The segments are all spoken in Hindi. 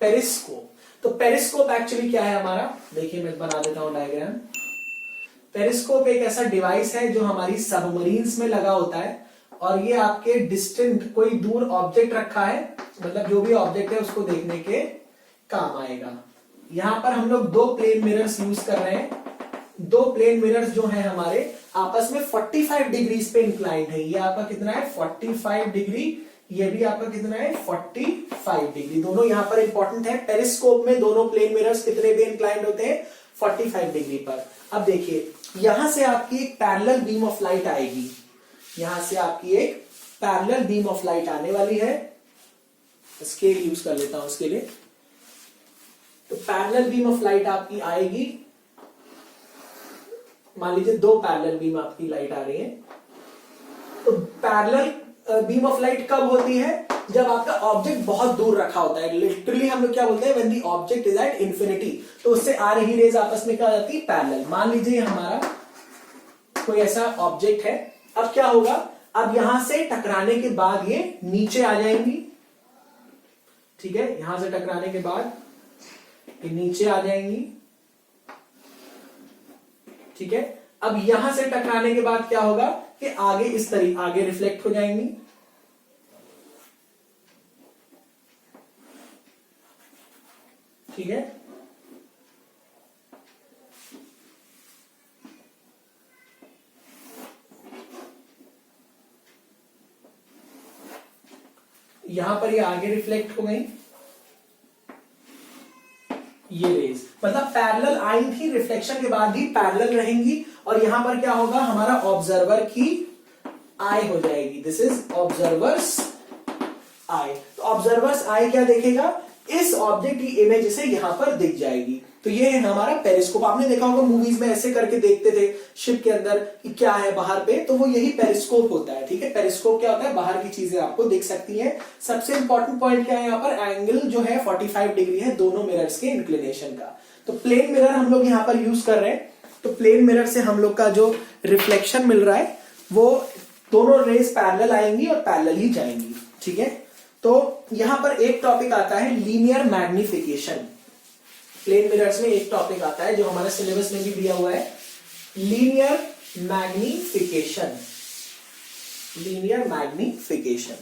पेरिस्कोप। तो पेरिस्कोप एक्चुअली क्या है हमारा, देखिए मैं बना देता हूं डायग्राम। पेरिस्कोप एक ऐसा डिवाइस है जो हमारी सबमरीन्स में लगा होता है और ये आपके डिस्टेंट कोई दूर ऑब्जेक्ट रखा है, मतलब जो भी ऑब्जेक्ट है उसको देखने के काम आएगा। यहां पर हम लोग दो प्लेन मिरर्स यूज कर रहे हैं। दो प्लेन मिरर्स जो है हमारे आपस में 45 डिग्रीज पे इंक्लाइंड है। ये आपका कितना है 45 डिग्री, ये भी आपका कितना है 45 डिग्री। दोनों यहां पर इंपॉर्टेंट है। पेरिस्कोप में दोनों प्लेन मिरर्स कितने पे इंक्लाइंड होते हैं 45 डिग्री पर। अब देखिए यहां से आपकी एक पैरेलल बीम ऑफ लाइट आएगी, यहां से आपकी एक पैरेलल बीम ऑफ लाइट आने वाली है। स्केल यूज कर लेता हूं उसके लिए। तो पैरेलल बीम ऑफ लाइट आपकी आएगी, मान लीजिए दो पैरेलल बीम आपकी लाइट आ रही है। तो पैरेलल बीम ऑफ लाइट कब होती है, जब आपका ऑब्जेक्ट बहुत दूर रखा होता है। लिटरली हम लोग क्या बोलते हैं, when the object is at infinity, तो उससे आ रही रेज आपस में क्या हो जाती है पैरेलल। मान लीजिए हमारा कोई ऐसा ऑब्जेक्ट है, अब क्या होगा, अब यहां से टकराने के बाद ये नीचे आ जाएंगी, ठीक है, यहां से टकराने के बाद ये नीचे आ जाएंगी, ठीक है। अब यहां से टकराने के बाद क्या होगा कि आगे इस तरीके आगे रिफ्लेक्ट हो जाएंगी, ठीक है। यहां पर ये आगे रिफ्लेक्ट हो गई ये रेज, मतलब पैरेलल आई थी, रिफ्लेक्शन के बाद ही पैरेलल रहेंगी। और यहां पर क्या होगा, हमारा ऑब्जर्वर की आई हो जाएगी, दिस इज ऑब्जर्वर्स आई। तो ऑब्जर्वर्स आई क्या देखेगा, इस ऑब्जेक्ट की इमेज से यहां पर दिख जाएगी। तो ये है हमारा पेरिस्कोप। आपने देखा होगा मूवीज में ऐसे करके देखते थे शिप के अंदर कि क्या है बाहर पे, तो वो यही पेरिस्कोप होता है, ठीक है। पेरिस्कोप क्या होता है, बाहर की चीजें आपको दिख सकती हैं। सबसे इंपॉर्टेंट पॉइंट क्या है यहाँ पर, एंगल जो है 45 डिग्री है दोनों मिरर्स के इंक्लिनेशन का। तो प्लेन मिरर हम लोग यहाँ पर यूज कर रहे हैं। तो प्लेन मिरर से हम लोग का जो रिफ्लेक्शन मिल रहा है वो दोनों रेज पैरेलल आएंगी और पैरेलल ही जाएंगी, ठीक है। तो यहां पर एक टॉपिक आता है लीनियर मैग्निफिकेशन। प्लेन मिरर्स में एक टॉपिक आता है जो हमारे सिलेबस में भी दिया हुआ है, linear magnification. Linear magnification,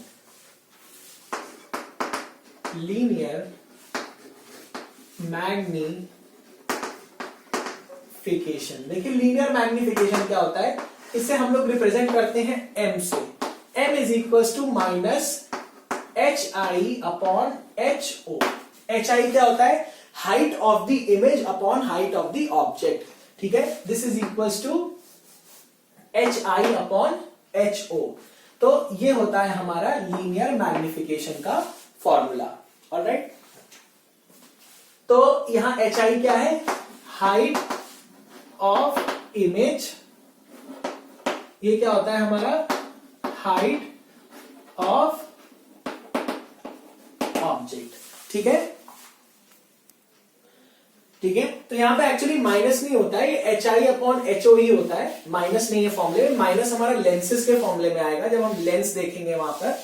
linear magnification. देखिए लीनियर मैग्निफिकेशन क्या होता है, इसे हम लोग रिप्रेजेंट करते हैं m से। m is equal to minus HI upon HO। HI क्या होता है, height of the image upon height of the object, ठीक है। This is equal to HI upon HO। तो ये होता है हमारा लीनियर मैग्निफिकेशन का फॉर्मूला, ऑलराइट। तो यहां HI क्या है, हाइट ऑफ इमेज, ये क्या होता है हमारा हाइट ऑफ ऑब्जेक्ट, ठीक है, ठीक है। तो यहां पे एक्चुअली माइनस नहीं होता है, ये HI अपॉन HO ही होता है, माइनस नहीं है फॉर्मूले में। माइनस हमारा लेंसेज के फॉर्मूले में आएगा जब हम लेंस देखेंगे वहां पर,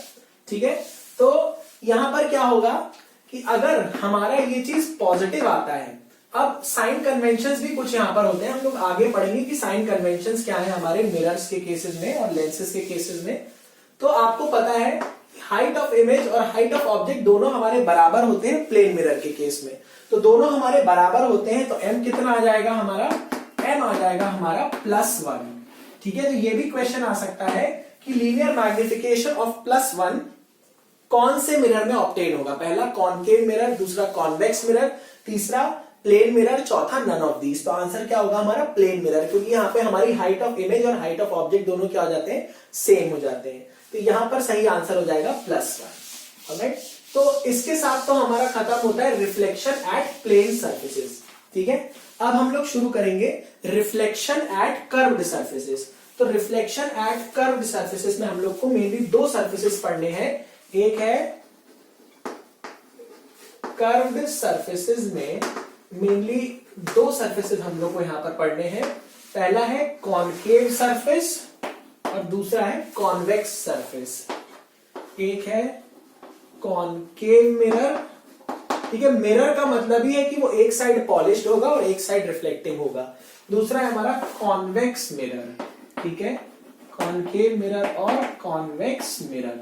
ठीक है। तो यहां पर क्या होगा कि अगर हमारा ये चीज पॉजिटिव आता है, अब साइन कन्वेंशंस भी कुछ यहां पर होते हैं, हम लोग आगे पढ़ेंगे कि साइन कन्वेंशंस क्या है हमारे मिरर्स के केसेस में और लेंसेज के केसेस में। तो आपको पता है हाइट ऑफ इमेज और हाइट ऑफ ऑब्जेक्ट दोनों हमारे बराबर होते हैं प्लेन मिरर के केस में। तो दोनों हमारे बराबर होते हैं, तो m कितना आ जाएगा हमारा, m आ जाएगा हमारा +1, ठीक है। तो ये भी क्वेश्चन आ सकता है कि लीनियर मैग्निफिकेशन ऑफ +1 कौन से मिरर में ऑब्टेन होगा, पहला कॉनकेव मिरर, दूसरा कॉन्वेक्स मिरर, तीसरा प्लेन मिरर, चौथा नन ऑफ दीज। तो आंसर क्या होगा हमारा प्लेन मिरर, क्योंकि यहाँ पे हमारी हाइट ऑफ इमेज और हाइट ऑफ ऑब्जेक्ट दोनों क्या हो जाते हैं, सेम हो जाते हैं। तो यहां पर सही आंसर हो जाएगा +1, ऑलराइट। तो इसके साथ तो हमारा खत्म होता है रिफ्लेक्शन एट प्लेन सर्फेसेस, ठीक है। अब हम लोग शुरू करेंगे रिफ्लेक्शन एट कर्व्ड सर्फेसेस। तो रिफ्लेक्शन एट कर्व्ड सर्फेसेस में हम लोग को मेनली दो सर्फेसेस पढ़ने हैं। एक है कर्व्ड सर्फेसेस में मेनली दो सर्फेसेस हम लोग को यहां पर पढ़ने हैं। पहला है कॉनकेव सरफेस और दूसरा है कॉन्वेक्स सरफेस। एक है कॉनकेव मिरर ठीक है। मिरर का मतलब ही है कि वो एक साइड पॉलिश्ड होगा और एक साइड रिफ्लेक्टिव होगा। दूसरा है हमारा कॉन्वेक्स मिरर, ठीक है, कॉनकेव मिरर और कॉन्वेक्स मिरर।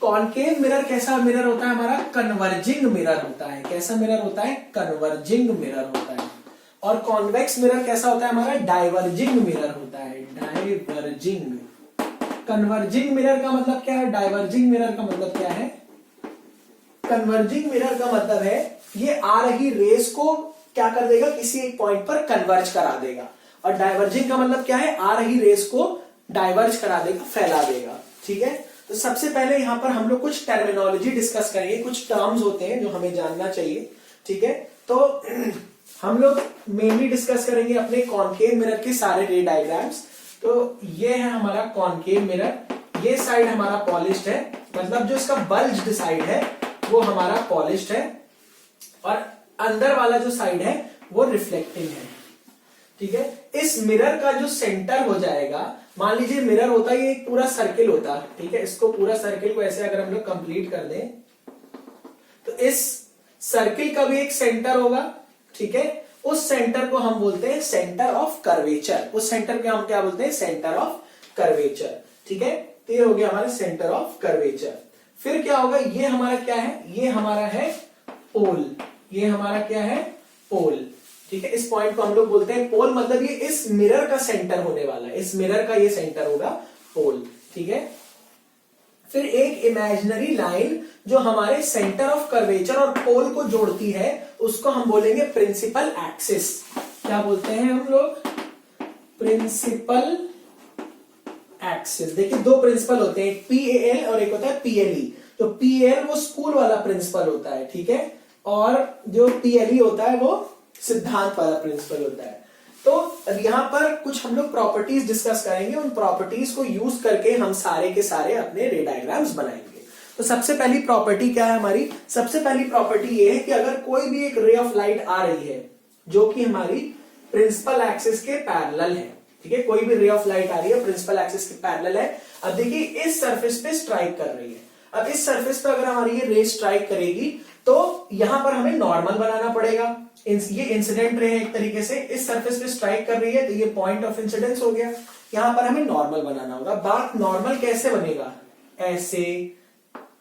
कॉनकेव मिरर कैसा मिरर होता है हमारा? कन्वर्जिंग मिरर होता है। कैसा मिरर होता है? कन्वर्जिंग मिरर होता है। और कॉन्वेक्स मिरर कैसा होता है हमारा? डाइवर्जिंग मिरर होता है। डाइवर्जिंग। कन्वर्जिंग मिरर का मतलब क्या है? डाइवर्जिंग मिरर का मतलब क्या है? कन्वर्जिंग मिरर का मतलब है ये आ रही रेस को क्या कर देगा? किसी एक पॉइंट पर कन्वर्ज करा देगा। और डाइवर्जिंग का मतलब क्या है? आ रही रेस को डाइवर्ज करा देगा, फैला देगा, ठीक है। तो सबसे पहले यहां पर हम लोग कुछ टर्मिनोलॉजी डिस्कस करेंगे, कुछ टर्म्स होते हैं जो हमें जानना चाहिए, ठीक है। तो हम लोग मेनली डिस्कस करेंगे अपने कॉनकेव मिरर के सारे रे डायग्राम्स। तो ये है हमारा कॉनकेव मिरर, ये साइड हमारा पॉलिश्ड है, मतलब जो इसका बल्ज्ड साइड है वो हमारा पॉलिश्ड है, और अंदर वाला जो साइड है वो रिफ्लेक्टिंग है, ठीक है। इस मिरर का जो सेंटर हो जाएगा, मान लीजिए मिरर होता है ये एक पूरा सर्किल होता है, ठीक है। इसको पूरा सर्किल को ऐसे अगर हम लोग कंप्लीट कर दें तो इस सर्किल का भी एक सेंटर होगा, ठीक है। उस सेंटर को हम बोलते हैं सेंटर ऑफ कर्वेचर। उस सेंटर को हम क्या बोलते हैं? सेंटर ऑफ कर्वेचर, ठीक है। तो ये हो गया हमारा सेंटर ऑफ कर्वेचर। फिर क्या होगा? ये हमारा क्या है? ये हमारा है पोल। ये हमारा क्या है? पोल, ठीक है। इस पॉइंट को हम लोग बोलते हैं पोल, मतलब ये इस मिरर का सेंटर होने वाला है। इस मिरर का ये सेंटर होगा पोल, ठीक है। फिर एक इमेजिनरी लाइन जो हमारे सेंटर ऑफ कर्वेचर और पोल को जोड़ती है उसको हम बोलेंगे प्रिंसिपल एक्सिस। क्या बोलते हैं हम लोग? Principal axis. देखिए दो प्रिंसिपल होते हैं, एक PAL और एक होता है PLE। तो PAL वो स्कूल वाला प्रिंसिपल होता है, ठीक है, और जो PLE होता है वो सिद्धांत वाला प्रिंसिपल होता है। तो यहां पर कुछ हम लोग प्रॉपर्टीज डिस्कस करेंगे, उन प्रॉपर्टीज को यूज करके हम सारे के सारे अपने रे डायग्राम्स बनाएंगे। तो सबसे पहली प्रॉपर्टी क्या है हमारी? सबसे पहली प्रॉपर्टी ये है कि अगर कोई भी एक रे ऑफ लाइट आ रही है जो कि हमारी प्रिंसिपल एक्सिस के पैरेलल है, ठीक है, कोई भी रे ऑफ लाइट आ रही है प्रिंसिपल एक्सिस के पैरेलल है। अब देखिए इस सरफेस पे स्ट्राइक कर रही है। अब इस सरफेस पे अगर हमारी ये रे स्ट्राइक करेगी तो यहां पर हमें नॉर्मल बनाना पड़ेगा। ये इंसिडेंट रे है एक तरीके से, इस सरफेस पे स्ट्राइक कर रही है तो ये पॉइंट ऑफ इंसिडेंस हो गया। यहां पर हमें नॉर्मल बनाना होगा। बात नॉर्मल कैसे बनेगा? ऐसे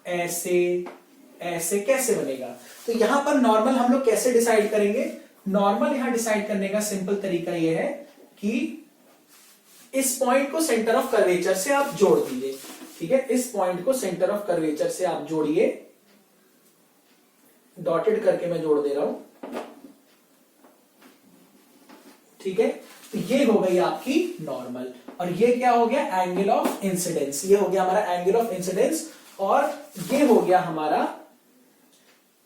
ऐसे ऐसे कैसे बनेगा? तो यहां पर नॉर्मल हम लोग कैसे डिसाइड करेंगे? नॉर्मल यहां डिसाइड करने का सिंपल तरीका यह है कि इस पॉइंट को सेंटर ऑफ कर्वेचर से आप जोड़ दीजिए, ठीक है। इस पॉइंट को सेंटर ऑफ कर्वेचर से आप जोड़िए, डॉटेड करके मैं जोड़ दे रहा हूं, ठीक है। तो ये हो गई आपकी नॉर्मल, और ये क्या हो गया? Angle of incidence. ये हो गया हमारा एंगल ऑफ इंसिडेंस, और ये हो गया हमारा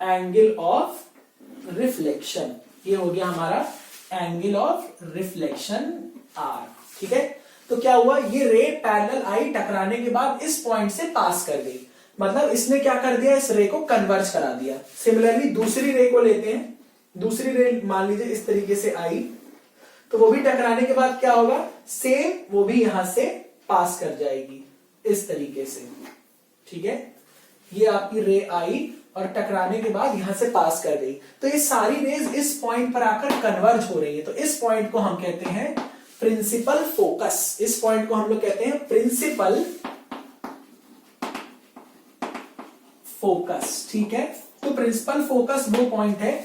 एंगल ऑफ रिफ्लेक्शन। ये हो गया हमारा एंगल ऑफ रिफ्लेक्शन R, ठीक है। तो क्या हुआ? ये रे पैरेलल आई, टकराने के बाद इस पॉइंट से पास कर गई, मतलब इसने क्या कर दिया? इस रे को कन्वर्ज करा दिया। सिमिलरली दूसरी रे को लेते हैं। दूसरी रे मान लीजिए इस तरीके से आई, तो वो भी टकराने के बाद क्या होगा? सेम वो भी यहां से पास कर जाएगी इस तरीके से, ठीक है। ये आपकी रे आई और टकराने के बाद यहां से पास कर गई, तो ये सारी रेज इस पॉइंट पर आकर कन्वर्ज हो रही है। तो इस पॉइंट को हम कहते हैं प्रिंसिपल फोकस। इस पॉइंट को हम लोग कहते हैं प्रिंसिपल फोकस, ठीक है। तो प्रिंसिपल फोकस वो पॉइंट है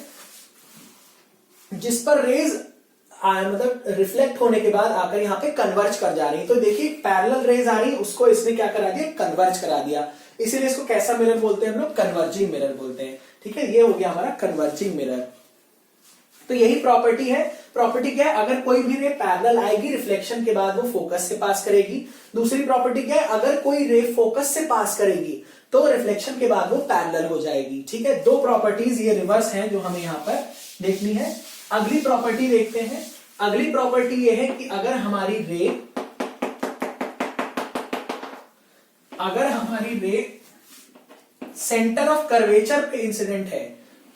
जिस पर रेज मतलब रिफ्लेक्ट होने के बाद आकर यहां पे कन्वर्ज कर जा रही है। तो देखिए पैरेलल रेज आ रही है, उसको इसने क्या करा दिया? कन्वर्ज करा दिया। इसीलिए इसको कैसा मिरर बोलते हैं हम लोग? कन्वर्जिंग मिरर बोलते हैं, ठीक है। ये हो गया हमारा कन्वर्जिंग मिरर। तो यही प्रॉपर्टी है। प्रॉपर्टी क्या है? अगर कोई भी रे पैरेलल आएगी, रिफ्लेक्शन के बाद वो फोकस से पास करेगी। दूसरी प्रॉपर्टी क्या है? अगर कोई रे फोकस से पास करेगी तो रिफ्लेक्शन के बाद वो पैरेलल हो जाएगी, ठीक है। दो प्रॉपर्टीज ये रिवर्स हैं जो हमें यहां पर देखनी है। अगली प्रॉपर्टी देखते हैं। अगली प्रॉपर्टी ये है कि अगर हमारी रे सेंटर ऑफ कर्वेचर पे इंसिडेंट है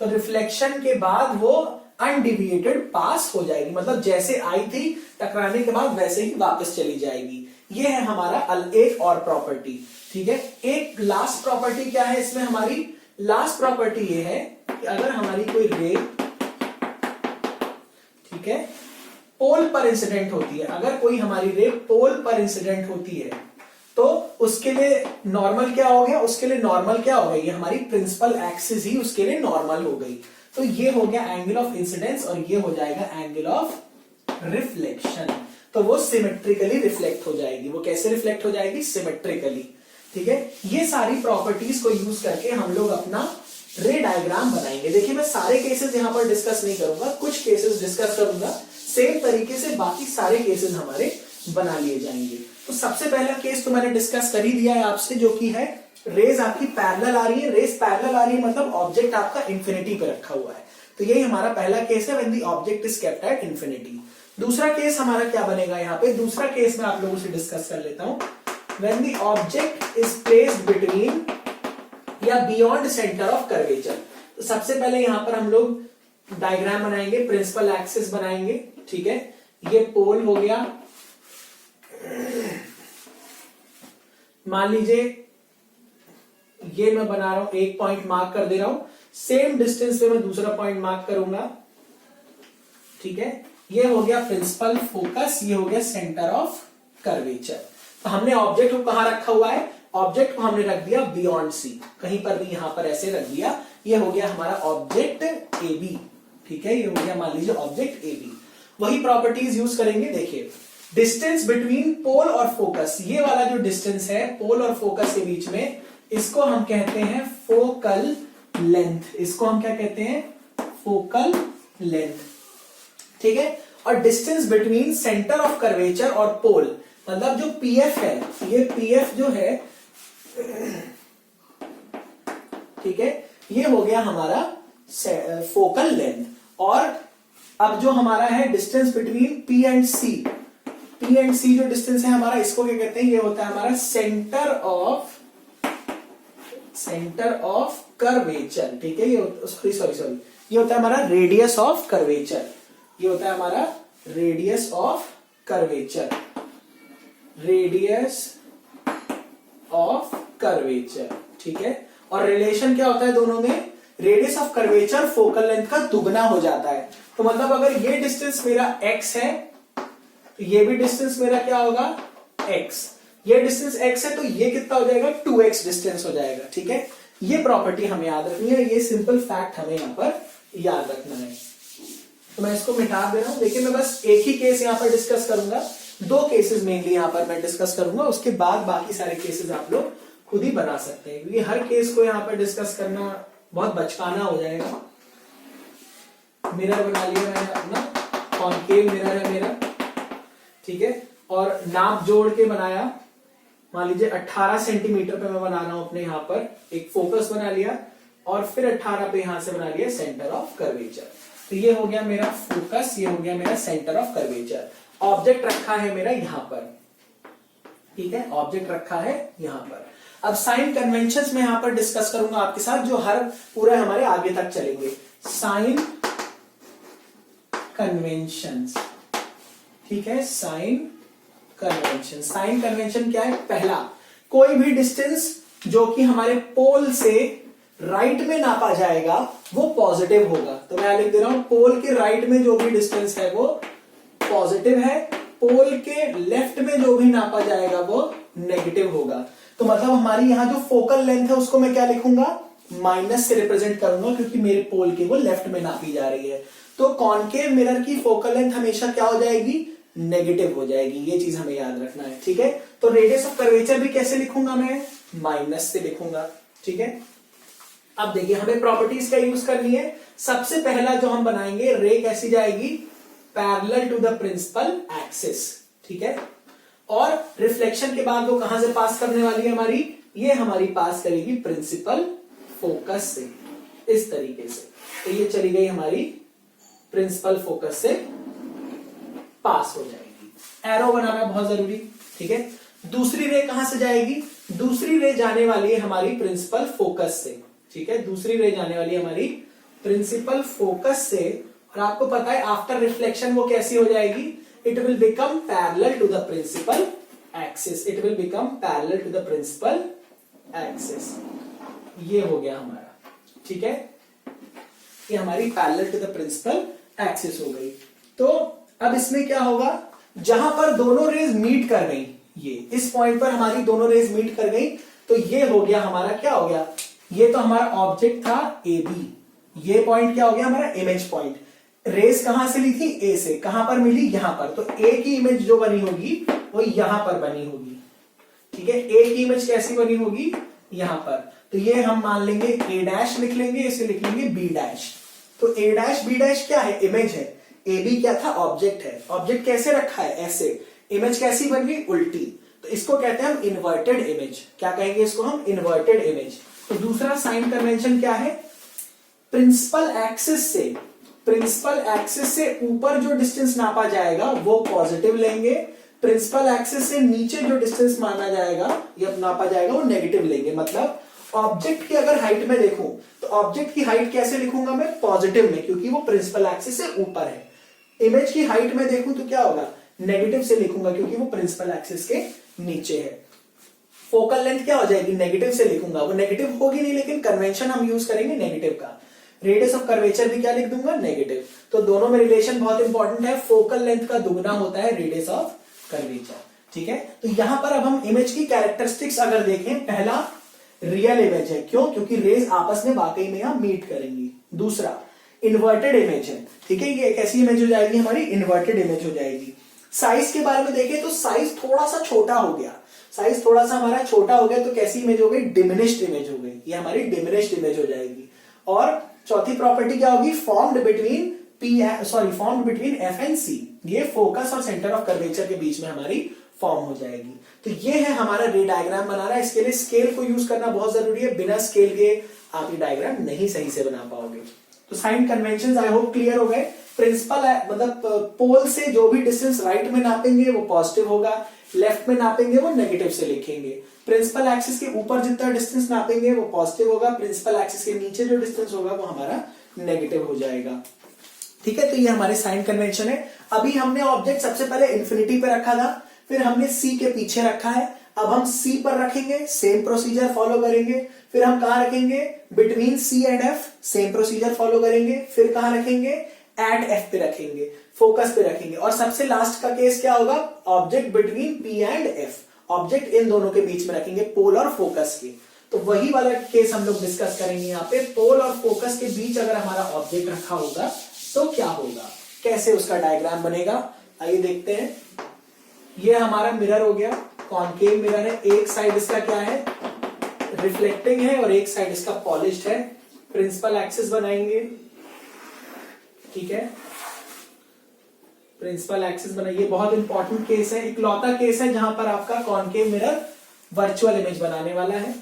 तो रिफ्लेक्शन के बाद वो अनडिविएटेड पास हो जाएगी, मतलब जैसे आई थी टकराने के बाद वैसे ही वापस चली जाएगी। ये है हमारा एक और प्रॉपर्टी, ठीक है। एक लास्ट प्रॉपर्टी क्या है इसमें हमारी? लास्ट प्रॉपर्टी ये है कि अगर हमारी कोई रे, ठीक है, पोल पर इंसिडेंट होती है, अगर कोई हमारी रे पोल पर इंसिडेंट होती है तो उसके लिए नॉर्मल क्या हो गया, उसके लिए नॉर्मल क्या हो गई, ये हमारी प्रिंसिपल एक्सिस ही उसके लिए नॉर्मल हो गई। तो ये हो गया एंगल ऑफ इंसिडेंस और ये हो जाएगा एंगल ऑफ रिफ्लेक्शन। तो वो सिमेट्रिकली रिफ्लेक्ट हो जाएगी। वो कैसे रिफ्लेक्ट हो जाएगी, सिमेट्रिकली। ठीक है, ये सारी प्रॉपर्टीज को यूज करके हम लोग अपना रे डायग्राम बनाएंगे। देखिए मैं सारे केसेस यहां पर डिस्कस नहीं करूंगा, कुछ केसेस डिस्कस करूंगा, सेम तरीके से बाकी सारे केसेस हमारे बना लिए जाएंगे। तो सबसे पहला केस तो मैंने डिस्कस कर ही दिया है आपसे, जो कि है रेज आपकी पैरेलल आ रही है। रेज पैरेलल आ रही है मतलब ऑब्जेक्ट आपका इंफिनिटी पे रखा हुआ है। तो यही हमारा पहला केस है, when the object is kept at infinity. दूसरा केस हमारा क्या बनेगा यहाँ पे, दूसरा केस मैं आप लोगों से डिस्कस कर लेता हूं। When the object is placed between या बियॉन्ड सेंटर ऑफ कर्वेचर। तो सबसे पहले यहां पर हम लोग डायग्राम बनाएंगे, प्रिंसिपल एक्सिस बनाएंगे। ठीक है, ये पोल हो गया, मान लीजिए ये मैं बना रहा हूं, एक पॉइंट मार्क कर दे रहा हूं, सेम डिस्टेंस पे मैं दूसरा पॉइंट मार्क करूंगा। ठीक है, ये हो गया प्रिंसिपल फोकस, ये हो गया सेंटर ऑफ कर्वेचर। तो हमने ऑब्जेक्ट को कहां रखा हुआ है, ऑब्जेक्ट को हमने रख दिया बियॉन्ड सी, कहीं पर भी यहां पर ऐसे रख दिया। ये हो गया हमारा ऑब्जेक्ट ए बी। ठीक है, ये हो गया मान लीजिए ऑब्जेक्ट ए बी। वही प्रॉपर्टीज यूज करेंगे। देखिए डिस्टेंस बिटवीन पोल और फोकस, ये वाला जो डिस्टेंस है पोल और फोकस के बीच में, इसको हम कहते हैं फोकल लेंथ। इसको हम क्या कहते हैं, फोकल लेंथ। ठीक है, और distance between centre of curvature और पोल, मतलब जो पीएफ है, ये पीएफ जो है, ठीक है, ये हो गया हमारा फोकल लेंथ। और अब जो हमारा है distance between P and C, P and C जो डिस्टेंस है हमारा, इसको क्या कहते हैं, ये होता है हमारा सेंटर ऑफ कर्वेचर। ठीक है, ये सॉरी ये होता है हमारा रेडियस ऑफ कर्वेचर। ये होता है हमारा radius of curvature, radius of curvature. ठीक है, और रिलेशन क्या होता है दोनों में, radius of curvature focal length का दुगना हो जाता है। तो मतलब अगर ये डिस्टेंस मेरा x है तो ये भी डिस्टेंस मेरा क्या होगा, x। ये डिस्टेंस x है तो ये कितना हो जाएगा, 2x डिस्टेंस हो जाएगा। ठीक है, ये प्रॉपर्टी हमें याद रखनी है, ये सिंपल फैक्ट हमें यहां पर याद रखना है। तो मैं इसको मिटा दे रहा हूं। देखिए मैं बस एक ही केस यहां पर डिस्कस करूंगा, दो केसेस मेनली यहां पर मैं डिस्कस करूंगा, उसके बाद बाकी सारे केसेस आप लोग खुद ही बना सकते हैं, क्योंकि हर केस को यहां पर डिस्कस करना बहुत बचकाना हो जाएगा। मिरर बना लिया मैंने अपना, कॉनकेव मिरर है मेरा। ठीक है, और नाप जोड़ के बनाया, मान लीजिए 18 सेंटीमीटर पे मैं बना रहा हूं अपने यहां पर एक फोकस बना लिया, और फिर 18 पे यहां से बना लिया सेंटर ऑफ कर्वेचर। तो ये हो गया मेरा फोकस, ये हो गया मेरा सेंटर ऑफ कर्वेचर। ऑब्जेक्ट रखा है मेरा यहां पर। ठीक है, ऑब्जेक्ट रखा है यहां पर। अब साइन कन्वेंशंस में यहां पर डिस्कस करूंगा आपके साथ, जो हर पूरे हमारे आगे तक चलेंगे। साइन कन्वेंशंस, ठीक है, साइन कन्वेंशन। साइन कन्वेंशन क्या है, पहला कोई भी डिस्टेंस जो कि हमारे पोल से राइट में नापा जाएगा वो पॉजिटिव होगा। तो मैं लिख दे रहा हूं, पोल के राइट में जो भी डिस्टेंस है वो पॉजिटिव है, पोल के लेफ्ट में जो भी नापा जाएगा वो नेगेटिव होगा। तो मतलब हमारी यहां जो फोकल लेंथ है उसको मैं क्या लिखूंगा, माइनस से रिप्रेजेंट करूंगा, क्योंकि मेरे पोल की वो लेफ्ट में नापी जा रही है। तो कॉनकेव मिरर की फोकल लेंथ हमेशा क्या हो जाएगी, नेगेटिव हो जाएगी। ये चीज हमें याद रखना है। ठीक है, तो रेडियस ऑफ कर्वेचर भी कैसे लिखूंगा मैं, माइनस से लिखूंगा। ठीक है, अब देखिए हमें प्रॉपर्टीज का यूज करनी है। सबसे पहला जो हम बनाएंगे, रे कैसी जाएगी, parallel to the principal axis. ठीक है, और रिफ्लेक्शन के बाद वो कहां से पास करने वाली है हमारी, ये हमारी पास करेगी प्रिंसिपल फोकस से, इस तरीके से। तो ये चली गई हमारी प्रिंसिपल फोकस से पास हो जाएगी। एरो बनाना बहुत जरूरी। ठीक है, दूसरी रे कहां से जाएगी, दूसरी रे जाने वाली है हमारी प्रिंसिपल फोकस से। ठीक है, दूसरी रे जाने वाली है हमारी प्रिंसिपल फोकस से, और आपको पता है आफ्टर रिफ्लेक्शन वो कैसी हो जाएगी, it will become parallel to the principal axis. It will become parallel to the principal axis. ये हो गया हमारा। ठीक है, ये हमारी parallel to the principal axis हो गई। तो अब इसमें क्या होगा, जहां पर दोनों रेज मीट कर गई, ये इस पॉइंट पर हमारी दोनों रेज मीट कर गई, तो ये हो गया हमारा, क्या हो गया, ये तो हमारा ऑब्जेक्ट था ए बी, ये पॉइंट क्या हो गया हमारा इमेज पॉइंट। रेज कहां से ली थी, ए से, कहां पर मिली, यहां पर, तो ए की इमेज जो बनी होगी वो यहां पर बनी होगी। ठीक है, ए की इमेज कैसी बनी होगी, यहां पर, तो ये हम मान लेंगे ए डैश लिख लेंगे, इसे लिख लेंगे बी डैश। तो ए डैश बी डैश क्या है, इमेज है, ए बी क्या था, ऑब्जेक्ट है। ऑब्जेक्ट कैसे रखा है, ऐसे, इमेज कैसी बन गई, उल्टी, तो इसको कहते हैं हम इन्वर्टेड इमेज। क्या कहेंगे इसको हम, इन्वर्टेड इमेज। तो दूसरा साइन कन्वेंशन क्या है, प्रिंसिपल एक्सिस से ऊपर जो डिस्टेंस नापा जाएगा वो पॉजिटिव लेंगे, प्रिंसिपल एक्सिस से नीचे जो डिस्टेंस माना जाएगा या नापा जाएगा वो नेगेटिव लेंगे। मतलब ऑब्जेक्ट की अगर हाइट में देखूं तो ऑब्जेक्ट की हाइट कैसे लिखूंगा मैं, पॉजिटिव में, क्योंकि वो प्रिंसिपल एक्सिस से ऊपर है। इमेज की हाइट में देखूं तो क्या होगा, नेगेटिव से लिखूंगा, क्योंकि वो प्रिंसिपल एक्सिस के नीचे है। फोकल लेंथ क्या हो जाएगी, नेगेटिव से लिखूंगा, वो नेगेटिव होगी नहीं, लेकिन कन्वेंशन हम यूज करेंगे नेगेटिव का। रेडियस ऑफ कर्वेचर भी क्या लिख दूंगा, नेगेटिव। तो दोनों में रिलेशन बहुत इंपॉर्टेंट है, फोकल लेंथ का दुगना होता है रेडियस ऑफ कर्वेचर। ठीक है, तो यहां पर अब हम इमेज की कैरेक्टरिस्टिक्स अगर देखें, पहला रियल इमेज है, क्यों, क्योंकि रेज आपस में वाकई में यहां मीट करेंगी। दूसरा इन्वर्टेड इमेज है, ठीक है, ये कैसी इमेज हो जाएगी हमारी, इन्वर्टेड इमेज हो जाएगी। साइज के बारे में देखें तो साइज थोड़ा सा छोटा हो गया, साइज थोड़ा सा हमारा छोटा हो गया, तो कैसी इमेज हो गई, डिमिनिश्ड इमेज हो गई, ये हमारी डिमिनिश्ड इमेज हो जाएगी। और चौथी प्रॉपर्टी क्या होगी, फॉर्म्ड बिटवीन एफ एंड सी, ये फोकस और सेंटर ऑफ कर्वेचर के बीच में हमारी फॉर्म हो जाएगी। तो ये है हमारा रे डायग्राम बनाना। इसके लिए स्केल को यूज करना बहुत जरूरी है, बिना स्केल के आप ये डायग्राम नहीं सही से बना पाओगे। तो sign conventions I hope clear हो गए। प्रिंसिपल मतलब पोल से जो भी डिस्टेंस राइट में नापेंगे वो पॉजिटिव होगा, लेफ्ट में नापेंगे वो नेगेटिव से लिखेंगे। प्रिंसिपल एक्सिस के ऊपर जितना डिस्टेंस नापेंगे वो पॉजिटिव होगा, प्रिंसिपल एक्सिस के नीचे जो डिस्टेंस होगा वो हमारा नेगेटिव हो जाएगा। ठीक है, तो ये हमारे साइन कन्वेंशन है। अभी हमने ऑब्जेक्ट सबसे पहले इंफिनिटी पे रखा था, फिर हमने सी के पीछे रखा है, अब हम सी पर रखेंगे, सेम प्रोसीजर फॉलो करेंगे। फिर हम कहां रखेंगे, between C and F, same procedure follow करेंगे। फिर कहां रखेंगे, एट एफ पे रखेंगे, फोकस पे रखेंगे। और सबसे लास्ट का केस क्या होगा, object between P and F, object in दोनों के बीच में रखेंगे, पोल और फोकस के। तो वही वाला केस हम लोग डिस्कस करेंगे यहाँ पे। पोल और फोकस के बीच अगर हमारा ऑब्जेक्ट रखा होगा तो क्या होगा, कैसे उसका डायग्राम बनेगा, आइए देखते हैं। ये हमारा मिरर हो गया, कॉनकेव मिरर है, एक साइड इसका क्या है, रिफ्लेक्टिंग है और एक साइड इसका पॉलिश्ड है। प्रिंसिपल एक्सिस बनाएंगे, ठीक है, प्रिंसिपल एक्सिस बनाइए। बहुत इंपॉर्टेंट केस है, इकलौता केस है जहां पर आपका कॉनकेव मिरर वर्चुअल इमेज बनाने वाला है।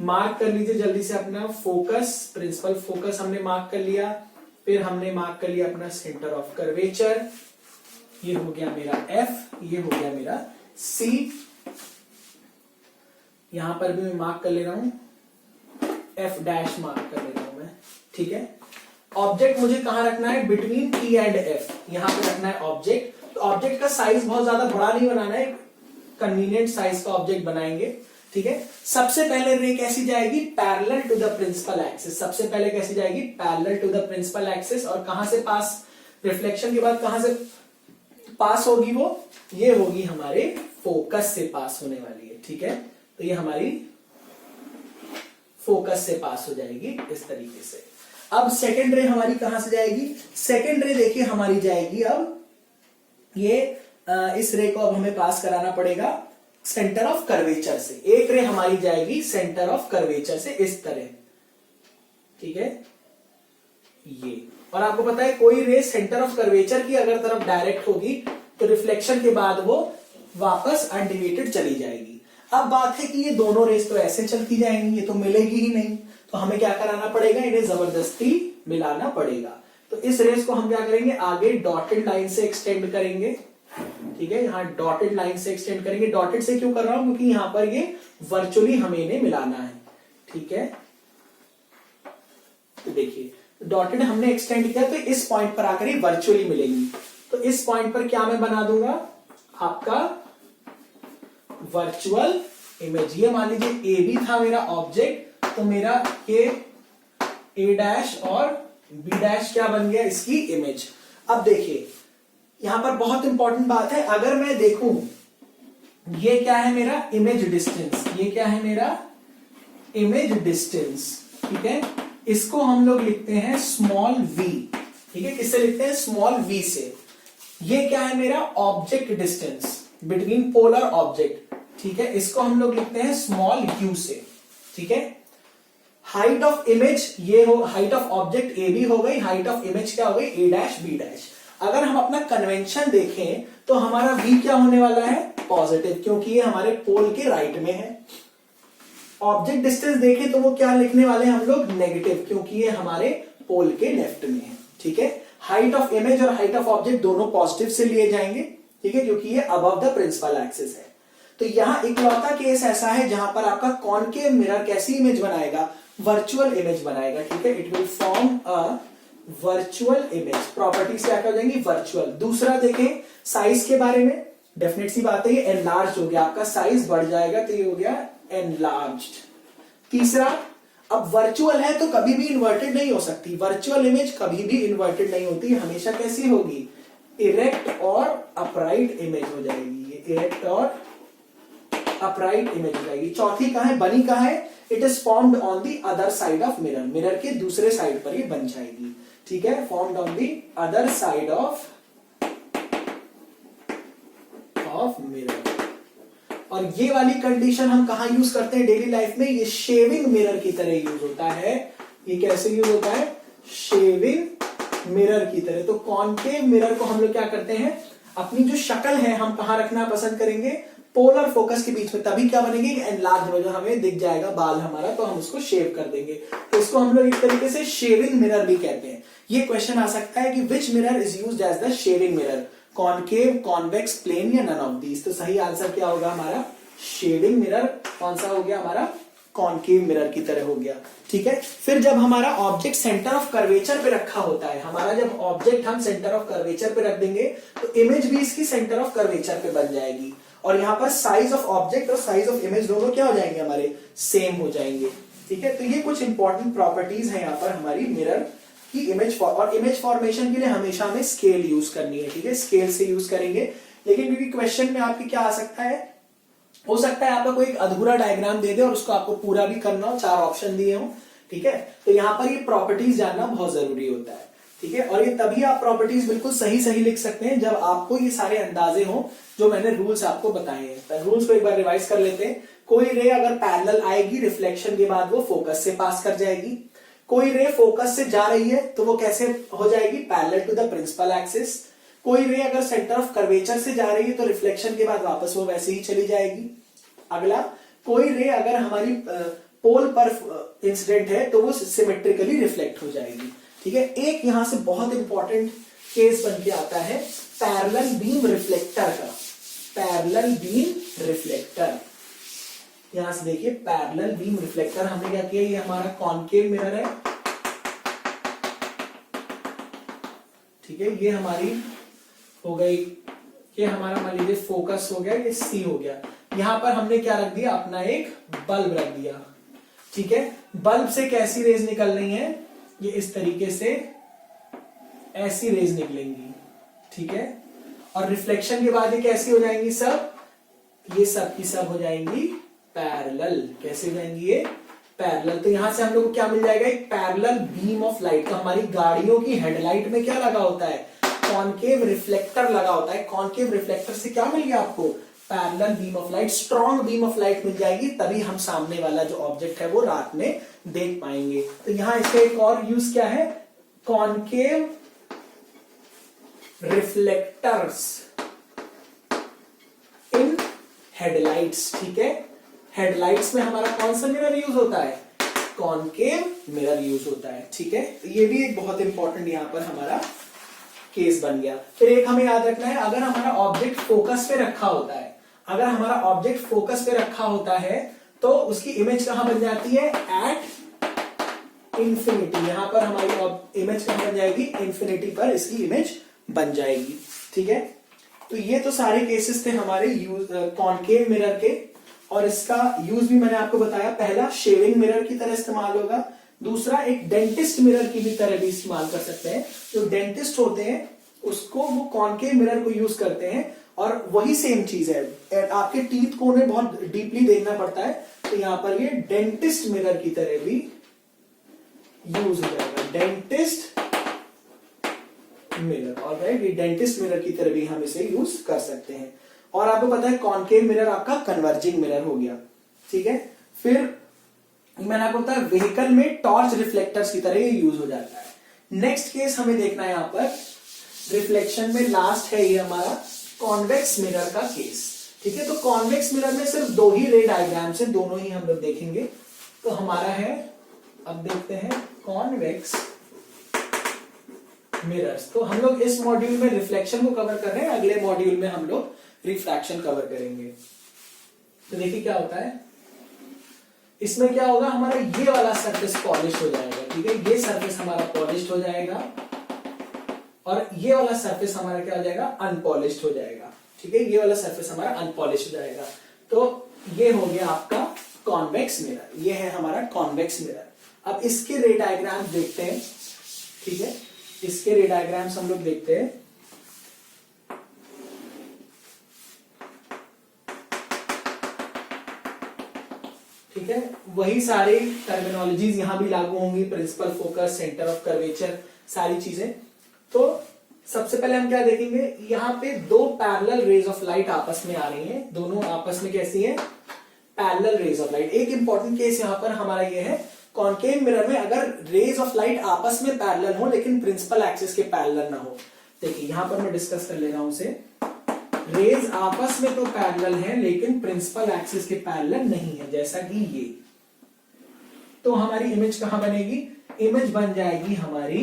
मार्क कर लीजिए जल्दी से अपना फोकस, प्रिंसिपल फोकस हमने मार्क कर लिया। फिर हमने मार्क कर लिया अपना सेंटर ऑफ कर्वेचर, ये हो गया मेरा एफ, ये हो गया मेरा सी। यहां पर भी मैं मार्क कर ले रहा हूं, एफ डैश मार्क कर ले रहा हूं मैं। ठीक है, ऑब्जेक्ट मुझे कहां रखना है, बिटवीन पी एंड एफ, यहां पे रखना है ऑब्जेक्ट। तो ऑब्जेक्ट का साइज बहुत ज्यादा बड़ा नहीं बनाना है, कन्वीनियंट साइज का ऑब्जेक्ट बनाएंगे। ठीक है, सबसे पहले रे कैसी जाएगी, parallel to the principal axis. सबसे पहले कैसी जाएगी, parallel to the principal axis. और कहां से पास, रिफ्लेक्शन के बाद कहां से पास होगी, वो ये होगी हमारे फोकस से पास होने वाली है। ठीक है, तो ये हमारी फोकस से पास हो जाएगी इस तरीके से। अब सेकेंड रे हमारी कहां से जाएगी, सेकेंड रे देखिए हमारी जाएगी अब ये इस रे को अब हमें पास कराना पड़ेगा सेंटर ऑफ कर्वेचर से। एक रे हमारी जाएगी सेंटर ऑफ कर्वेचर से इस तरह, ठीक है, ये। और आपको पता है कोई रे सेंटर ऑफ कर्वेचर की अगर तरफ डायरेक्ट होगी तो रिफ्लेक्शन के बाद वो वापस अनडिविएटेड चली जाएगी। अब बात है कि ये दोनों रेस तो ऐसे चलती जाएंगी, ये तो मिलेगी ही नहीं, तो हमें क्या कराना पड़ेगा, इन्हें जबरदस्ती मिलाना पड़ेगा। तो इस रेस को हम क्या करेंगे, आगे डॉटेड लाइन से एक्सटेंड करेंगे। ठीक है, यहाँ डॉटेड लाइन से एक्सटेंड करेंगे। डॉटेड से क्यों कर रहा हूं, क्योंकि यहां पर ये वर्चुअली हमें इन्हें मिलाना है। ठीक है, तो देखिए डॉटेड हमने एक्सटेंड किया तो इस पॉइंट पर आकर ही वर्चुअली मिलेंगी। तो इस पॉइंट पर क्या मैं बना दूंगा, आपका वर्चुअल इमेज। ये मान लीजिए ए बी था मेरा ऑब्जेक्ट, तो मेरा ये ए डैश और बी डैश क्या बन गया, इसकी इमेज। अब देखिए यहां पर बहुत इंपॉर्टेंट बात है, अगर मैं देखूं ये क्या है मेरा इमेज डिस्टेंस, ये क्या है मेरा इमेज डिस्टेंस, ठीक है, इसको हम लोग लिखते हैं स्मॉल v, ठीक है, किससे लिखते हैं, स्मॉल v से। ये क्या है मेरा object distance between polar object, ठीक है, इसको हम लोग लिखते हैं स्मॉल u से, ठीक है। हाइट ऑफ इमेज ये हो, height of object A B हो गई, हाइट ऑफ इमेज क्या हो गई, ए डैश बी डैश। अगर हम अपना कन्वेंशन देखें तो हमारा v क्या होने वाला है, पॉजिटिव, क्योंकि ये हमारे पोल के राइट में है। ऑब्जेक्ट डिस्टेंस देखें तो वो क्या लिखने वाले हैं हम लोग, नेगेटिव, क्योंकि ये हमारे पोल के लेफ्ट में है, ठीक है। हाइट ऑफ इमेज और हाइट ऑफ ऑब्जेक्ट दोनों पॉजिटिव से लिए जाएंगे, ठीक है, क्योंकि ये अबव द प्रिंसिपल एक्सिस है। तो यहां इकलौता केस ऐसा है जहां पर आपका कॉनकेव मिरर कैसी इमेज बनाएगा, वर्चुअल इमेज बनाएगा, ठीक है, it will form a virtual image. Properties क्या हो जाएंगी, वर्चुअल। दूसरा देखें साइज के बारे में, डेफिनेट सी बात है ये एनलार्ज हो गया, आपका साइज बढ़ जाएगा तो ये हो गया एनलार्ज्ड। तीसरा, अब वर्चुअल है तो कभी भी इन्वर्टेड नहीं हो सकती, वर्चुअल इमेज कभी भी इन्वर्टेड नहीं होती, हमेशा कैसी होगी, इरेक्ट और अपराइट इमेज हो जाएगी, ये इरेक्ट और अपराइट इमेज हो जाएगी। चौथी कहां है, बनी कहां है, it is formed on the other side of mirror, mirror के दूसरे साइड पर ये बन जाएगी, ठीक है, formed on the other side of mirror. और ये वाली कंडीशन हम कहां यूज करते हैं डेली लाइफ में, ये शेविंग मिरर की तरह यूज होता है। ये कैसे यूज होता है, शेविंग मिरर की तरह। तो कॉनकेव मिरर को हम लोग क्या करते हैं, अपनी जो शक्ल है हम कहां रखना पसंद करेंगे, पोलर फोकस के बीच में, तभी क्या बनेगी, एनलार्ज में, जो हमें दिख जाएगा बाल हमारा, तो हम उसको शेव कर देंगे, तो इसको हम लोग एक तरीके से शेविंग मिरर भी कहते हैं। ये क्वेश्चन आ सकता है कि which mirror is used as the shaving mirror, concave, convex, plane या नन ऑफ दीज। तो सही आंसर क्या होगा हमारा, शेविंग मिरर। कौन सा हो गया हमारा, कॉनकेव मिरर की तरह हो गया, ठीक है। फिर जब हमारा ऑब्जेक्ट सेंटर ऑफ कर्वेचर पे रखा होता है, हमारा जब ऑब्जेक्ट हम सेंटर ऑफ कर्वेचर पे रख देंगे तो इमेज भी इसकी सेंटर ऑफ कर्वेचर पे बन जाएगी, और यहां पर साइज ऑफ ऑब्जेक्ट और साइज ऑफ इमेज दोनों क्या हो जाएंगे, हमारे सेम हो जाएंगे, ठीक है। तो ये कुछ इंपॉर्टेंट प्रॉपर्टीज है यहाँ पर हमारी मिरर की इमेज और इमेज फॉर्मेशन के लिए हमेशा हमें स्केल यूज करनी है, ठीक है, स्केल से यूज करेंगे। लेकिन क्योंकि क्वेश्चन में आपके क्या आ सकता है, हो सकता है आपका कोई एक अधूरा डायग्राम दे दे और उसको आपको पूरा भी करना हो, 4 ऑप्शन दिए हो, ठीक है, तो यहाँ पर ये प्रॉपर्टीज जानना बहुत जरूरी होता है, ठीक है। और ये तभी आप प्रॉपर्टीज बिल्कुल सही सही लिख सकते हैं जब आपको ये सारे अंदाजे हो जो मैंने रूल्स आपको बताए हैं। तो रूल्स को एक बार रिवाइज कर लेते हैं। कोई रे अगर पैरेलल आएगी, रिफ्लेक्शन के बाद वो फोकस से पास कर जाएगी। कोई रे फोकस से जा रही है तो वो कैसे हो जाएगी, parallel to the principal axis. कोई रे अगर सेंटर ऑफ कर्वेचर से जा रही है तो रिफ्लेक्शन के बाद वापस वो वैसे ही चली जाएगी। अगला, कोई रे अगर हमारी पोल पर इंसिडेंट है तो वो सिमेट्रिकली रिफ्लेक्ट हो जाएगी, ठीक है। एक यहां से बहुत इंपॉर्टेंट केस बन के आता है पैरेलल बीम रिफ्लेक्टर का, पैरेलल बीम रिफ्लेक्टर। यहां से देखिए पैरेलल बीम रिफ्लेक्टर हमने क्या किया, ये हमारा कॉनकेव मिरर है, ठीक है, ये हमारी हो गई, ये हमारा मान लीजिए फोकस हो गया, ये सी हो गया। यहां पर हमने क्या रख दिया, अपना एक बल्ब रख दिया, ठीक है। बल्ब से कैसी रेज निकल रही है, ये इस तरीके से ऐसी रेज निकलेंगी, ठीक है। और रिफ्लेक्शन के बाद ये कैसी हो जाएंगी, सब ये सब की सब हो जाएंगी पैरेलल। कैसे हो जाएंगी ये, पैरेलल। तो यहां से हम लोग को क्या मिल जाएगा, एक पैरेलल बीम ऑफ लाइट। तो हमारी गाड़ियों की हेडलाइट में क्या लगा होता है, कॉनकेव रिफ्लेक्टर लगा होता है। कॉनकेव रिफ्लेक्टर से क्या मिल गया आपको, parallel beam of light, strong beam of light मिल जाएगी, तभी हम सामने वाला जो ऑब्जेक्ट है वो रात में देख पाएंगे। तो यहां इसका एक और यूज क्या है, कॉनकेव रिफ्लेक्टर्स इन हेडलाइट्स, ठीक है। हेडलाइट्स में हमारा कौन सा मिरर यूज होता है, कॉनकेव मिरर यूज होता है, ठीक है। तो ये भी एक बहुत इंपॉर्टेंट यहां पर हमारा केस बन गया। फिर एक हमें याद रखना है, अगर हमारा ऑब्जेक्ट फोकस पे रखा होता है, अगर हमारा ऑब्जेक्ट फोकस पे रखा होता है तो उसकी इमेज कहां बन जाती है, एट इंफिनिटी। यहां पर हमारी इमेज कहां बन जाएगी, इंफिनिटी पर इसकी इमेज बन जाएगी, ठीक है। तो ये तो सारे केसेस थे हमारे यूज कॉनकेव मिरर के, और इसका यूज भी मैंने आपको बताया। पहला शेविंग मिरर की तरह इस्तेमाल होगा, दूसरा एक डेंटिस्ट मिरर की भी तरह भी इस्तेमाल कर सकते हैं। जो डेंटिस्ट होते हैं उसको वो कॉनकेव मिरर को यूज करते हैं और वही सेम चीज है, आपके टीथ को उन्हें बहुत डीपली देखना पड़ता है, तो यहां पर ये डेंटिस्ट मिरर की तरह भी यूज हो जाएगा, डेंटिस्ट मिरर। और राइट, ये डेंटिस्ट मिरर की तरह भी हम इसे यूज कर सकते हैं। और आपको पता है कॉनकेव मिरर आपका कन्वर्जिंग मिरर हो गया, ठीक है। फिर मैंने आपको बताया व्हीकल में टॉर्च रिफ्लेक्टर्स की तरह ये यूज हो जाता है। नेक्स्ट केस हमें देखना है यहां पर रिफ्लेक्शन में, लास्ट है ये हमारा कॉन्वेक्स मिरर का केस, ठीक है। तो कॉन्वेक्स मिरर में सिर्फ दो ही रे डायग्राम्स है, दोनों ही हम लोग देखेंगे। तो हमारा है, अब देखते हैं कॉन्वेक्स मिरर्स। तो हम लोग इस मॉड्यूल में रिफ्लेक्शन को कवर कर रहे हैं, अगले मॉड्यूल में हम लोग रिफ्रैक्शन कवर करेंगे। तो देखिए क्या होता है इसमें, क्या होगा हमारा ये वाला सरफेस पॉलिश हो जाएगा, ठीक है। ये सरफेस हमारा पॉलिश हो जाएगा और ये वाला सरफेस हमारा क्या हो जाएगा, अनपॉलिश्ड हो जाएगा, ठीक है। ये वाला सरफेस हमारा अनपॉलिश हो जाएगा। तो ये हो गया आपका कॉन्वेक्स मिरर, ये है हमारा कॉन्वेक्स मिरर। अब इसके रे डायग्राम देखते हैं, ठीक है। इसके रे डायग्राम्स हम लोग देखते हैं। ठीक है, वही सारे टर्मिनोलॉजीज यहां भी लागू होंगी, principal focus, centre of curvature, सारी चीजें। तो सबसे पहले हम क्या देखेंगे, यहाँ पे दो पैरेलल रेज ऑफ लाइट आपस में आ रही हैं, दोनों आपस में कैसी हैं, पैरेलल रेज ऑफ लाइट। एक इंपॉर्टेंट केस यहाँ पर हमारा ये है, कॉनकेव मिरर में अगर रेज ऑफ लाइट आपस में पैरेलल हो लेकिन प्रिंसिपल एक्सिस के पैरेलल ना हो। देखिए यहां पर मैं डिस्कस कर ले रहा हूं उसे, रेज आपस में तो पैरेलल है लेकिन प्रिंसिपल एक्सिस के पैरेलल नहीं है, जैसा कि ये। तो हमारी इमेज कहां बनेगी, इमेज बन जाएगी हमारी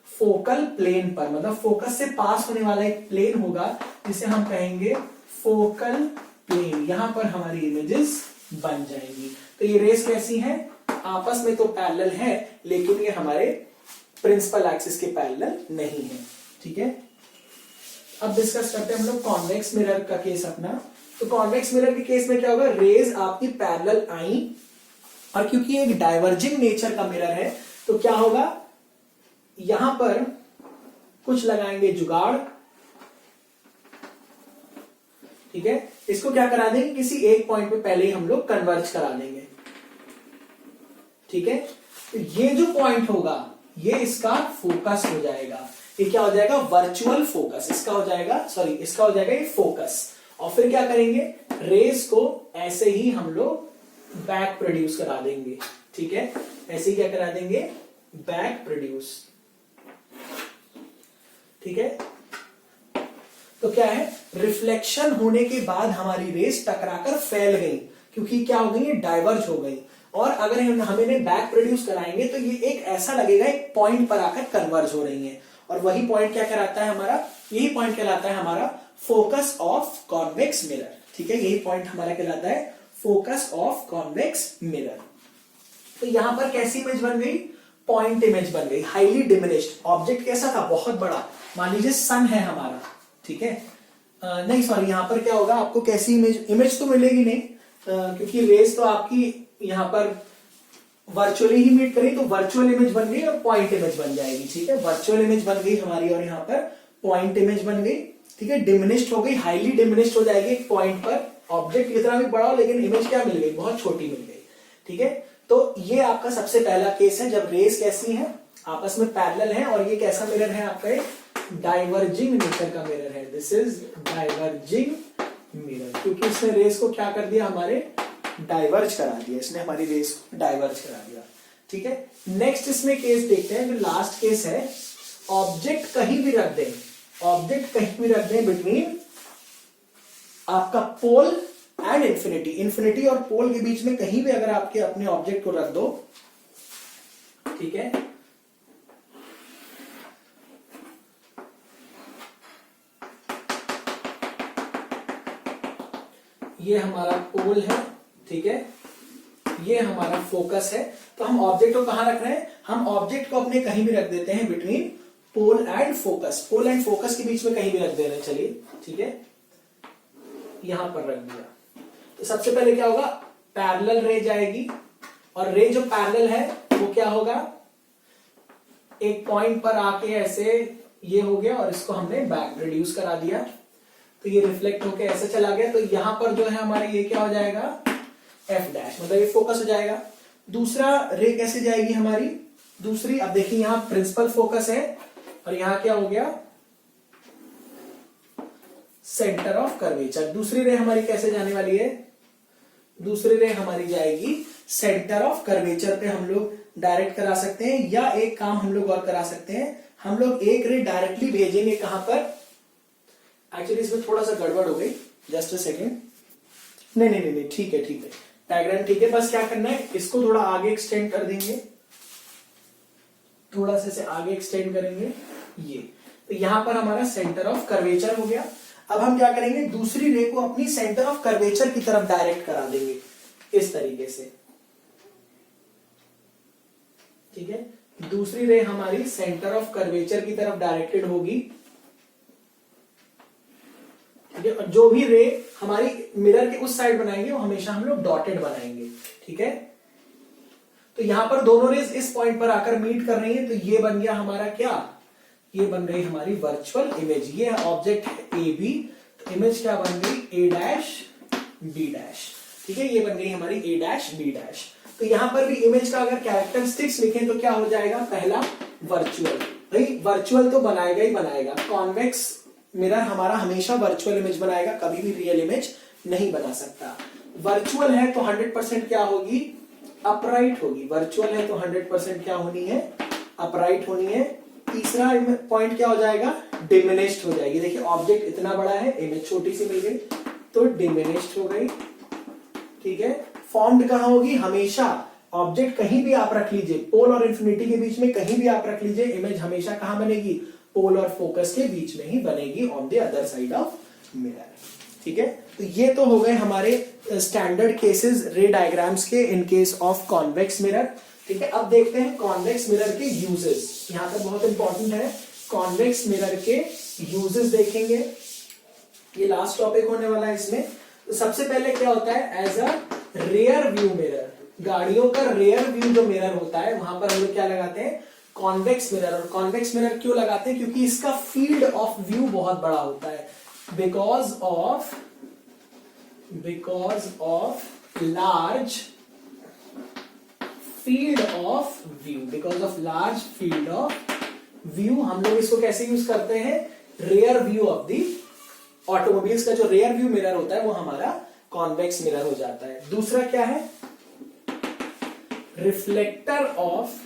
फोकल प्लेन पर, मतलब फोकस से पास होने वाला एक प्लेन होगा जिसे हम कहेंगे फोकल प्लेन। यहां पर हमारी इमेजेस बन जाएंगी। तो ये रेस कैसी हैं, आपस में तो पैरेलल है लेकिन ये हमारे प्रिंसिपल एक्सिस के पैरेलल नहीं है, ठीक है। अब डिस्कस करते हैं हम लोग कॉन्वेक्स मिरर का केस अपना। तो कॉन्वेक्स मिरर के केस में क्या होगा, रेज आपकी पैरेलल आई और क्योंकि एक डाइवर्जिंग नेचर का मिरर है तो क्या होगा, यहां पर कुछ लगाएंगे जुगाड़, ठीक है। इसको क्या करा देंगे, किसी एक पॉइंट पे पहले ही हम लोग कन्वर्ज करा देंगे, ठीक है। तो ये जो पॉइंट होगा ये इसका फोकस हो जाएगा, ये क्या हो जाएगा, वर्चुअल फोकस इसका हो जाएगा, सॉरी इसका हो जाएगा ये फोकस। और फिर क्या करेंगे, रेस को ऐसे ही हम लोग बैक प्रोड्यूस करा देंगे, ठीक है। ऐसे ही क्या करा देंगे, बैक प्रोड्यूस, ठीक है। तो क्या है, रिफ्लेक्शन होने के बाद हमारी रेस टकराकर फैल गई, क्योंकि क्या हो गई, ये डाइवर्ज हो गई। और अगर हम इन्हें बैक प्रोड्यूस कराएंगे तो ये एक ऐसा लगेगा एक पॉइंट पर आकर कन्वर्ज हो रही है। और वही पॉइंट क्या कहलाता है हमारा, यही पॉइंट कहलाता है हमारा फोकस ऑफ कॉन्वेक्स मिरर, ठीक है। यही पॉइंट हमारा कहलाता है फोकस ऑफ कॉन्वेक्स मिरर। तो यहां पर कैसी इमेज बन गई, पॉइंट इमेज बन गई, हाईली डिमिनिश्ड। ऑब्जेक्ट कैसा था, बहुत बड़ा, मान लीजिए सन है हमारा, ठीक है। नहीं सॉरी, यहां पर क्या होगा, आपको कैसी इमेज तो मिलेगी नहीं, क्योंकि रेस तो आपकी यहां पर वर्चुअली ही मीट करें, तो वर्चुअल इमेज बन गई और पॉइंट इमेज बन जाएगी, ठीक है। वर्चुअल इमेज बन गई हमारी और यहाँ पर पॉइंट इमेज बन गई, ठीक है। डिमिनिश्ड हो गई, हाईली डिमिनिश्ड हो जाएगी एक पॉइंट पर। ऑब्जेक्ट कितना भी बड़ा हो लेकिन इमेज क्या मिल गई, बहुत छोटी मिल गई, ठीक है। तो ये आपका सबसे पहला केस है जब रेस कैसी है, आपस में पैरेलल है। और ये कैसा मिरर है आपका, एक डाइवर्जिंग नेचर का मिरर है, दिस इज डाइवर्जिंग मिरर, क्योंकि इसने रेस को क्या कर दिया, हमारे डाइवर्ज करा दिया, इसने हमारी रेस को डाइवर्ज करा दिया, ठीक है। नेक्स्ट इसमें केस देखते हैं, जो लास्ट केस है, ऑब्जेक्ट कहीं भी रख दें, ऑब्जेक्ट कहीं भी रख दें बिटवीन आपका पोल एंड इंफिनिटी, इंफिनिटी और पोल के बीच में कहीं भी अगर आपके अपने ऑब्जेक्ट को रख दो, ठीक है। ये हमारा पोल है, ठीक है, ये हमारा फोकस है। तो हम ऑब्जेक्ट को कहां रख रहे हैं, हम ऑब्जेक्ट को अपने कहीं भी रख देते हैं between pole and focus, pole and focus के बीच में कहीं भी रख दे रहे हैं, चलिए, ठीक है, यहां पर रख दिया। तो सबसे पहले क्या होगा, पैरेलल रे जाएगी, और रे जो पैरेलल है वो क्या होगा, एक पॉइंट पर आके ऐसे ये हो गया और इसको हमने बैक रिड्यूस करा दिया, तो ये रिफ्लेक्ट होके ऐसे चला गया। तो यहां पर जो है हमारे ये क्या हो जाएगा, एफ डैश, मतलब ये फोकस हो जाएगा। दूसरा रे कैसे जाएगी हमारी, दूसरी, अब देखिए यहां प्रिंसिपल फोकस है और यहां क्या हो गया, सेंटर ऑफ कर्वेचर। दूसरी रे हमारी कैसे जाने वाली है, दूसरी रे हमारी जाएगी सेंटर ऑफ कर्वेचर पे हम लोग डायरेक्ट करा सकते हैं, या एक काम हम लोग और करा सकते हैं, हम लोग एक रे डायरेक्टली भेजेंगे कहां पर, एक्चुअली इसमें थोड़ा सा गड़बड़ हो गई, जस्ट अ सेकेंड, नहीं ठीक है डायग्राम ठीक है, बस क्या करना है, इसको थोड़ा आगे एक्सटेंड कर देंगे, थोड़ा सा इसे आगे एक्सटेंड करेंगे, ये तो यहां पर हमारा सेंटर ऑफ कर्वेचर हो गया। अब हम क्या करेंगे, दूसरी रे को अपनी सेंटर ऑफ कर्वेचर की तरफ डायरेक्ट करा देंगे इस तरीके से, ठीक है। दूसरी रे हमारी सेंटर ऑफ कर्वेचर की तरफ डायरेक्टेड होगी, ठीक है। और जो भी रे हमारी मिरर के उस साइड बनाएंगे वो हमेशा हम लोग डॉटेड बनाएंगे, ठीक है। तो यहां पर दोनों रेज इस पॉइंट पर आकर मीट कर रही है, तो ये बन गया हमारा क्या, ये बन गई हमारी वर्चुअल इमेज। ये ऑब्जेक्ट है ए बी, तो इमेज क्या बन गई, ए डैश बी डैश, ठीक है। ये बन गई हमारी ए डैश बी डैश। तो यहां पर भी इमेज का अगर कैरेक्टरिस्टिक्स लिखें तो क्या हो जाएगा, पहला वर्चुअल, भाई वर्चुअल तो बनाएगा ही बनाएगा, कॉन्वेक्स मिरर हमारा हमेशा वर्चुअल इमेज बनाएगा, कभी भी रियल इमेज नहीं बना सकता। वर्चुअल है तो 100% क्या होगी, अपराइट होगी। वर्चुअल है तो 100% क्या होनी है, अपराइट होनी है। तीसरा पॉइंट क्या हो जाएगा, डिमिनिश्ड हो जाएगी। देखिए ऑब्जेक्ट इतना बड़ा है, इमेज छोटी सी मिल गई तो डिमिनिश्ड हो गई, ठीक है। फॉर्म्ड कहां होगी, हमेशा ऑब्जेक्ट कहीं भी आप रख लीजिए, पोल और इन्फिनिटी के बीच में कहीं भी आप रख लीजिए, इमेज हमेशा कहां बनेगी, पोल और फोकस के बीच में ही बनेगी, on the other side of mirror, ठीक है। तो ये तो हो गए हमारे स्टैंडर्ड केसेस रे डायग्राम्स के in case of convex mirror, ठीक है। अब देखते हैं कॉन्वेक्स मिरर के यूजेस, यहां पर बहुत इंपॉर्टेंट है, कॉन्वेक्स मिरर के यूजेस देखेंगे, ये लास्ट टॉपिक होने वाला है इसमें। तो सबसे पहले क्या होता है, as a rear view mirror, गाड़ियों का रेयर व्यू जो मिरर होता है वहां पर हम लोग क्या लगाते हैं, कॉन्वेक्स मिरर। और कॉन्वेक्स मिरर क्यों लगाते हैं, क्योंकि इसका फील्ड ऑफ व्यू बहुत बड़ा होता है, because of large field of view, because of large field of view. हम लोग इसको कैसे यूज करते हैं, rear view of the automobiles का जो रेयर व्यू मिरर होता है वो हमारा कॉन्वेक्स मिरर हो जाता है। दूसरा क्या है, रिफ्लेक्टर ऑफ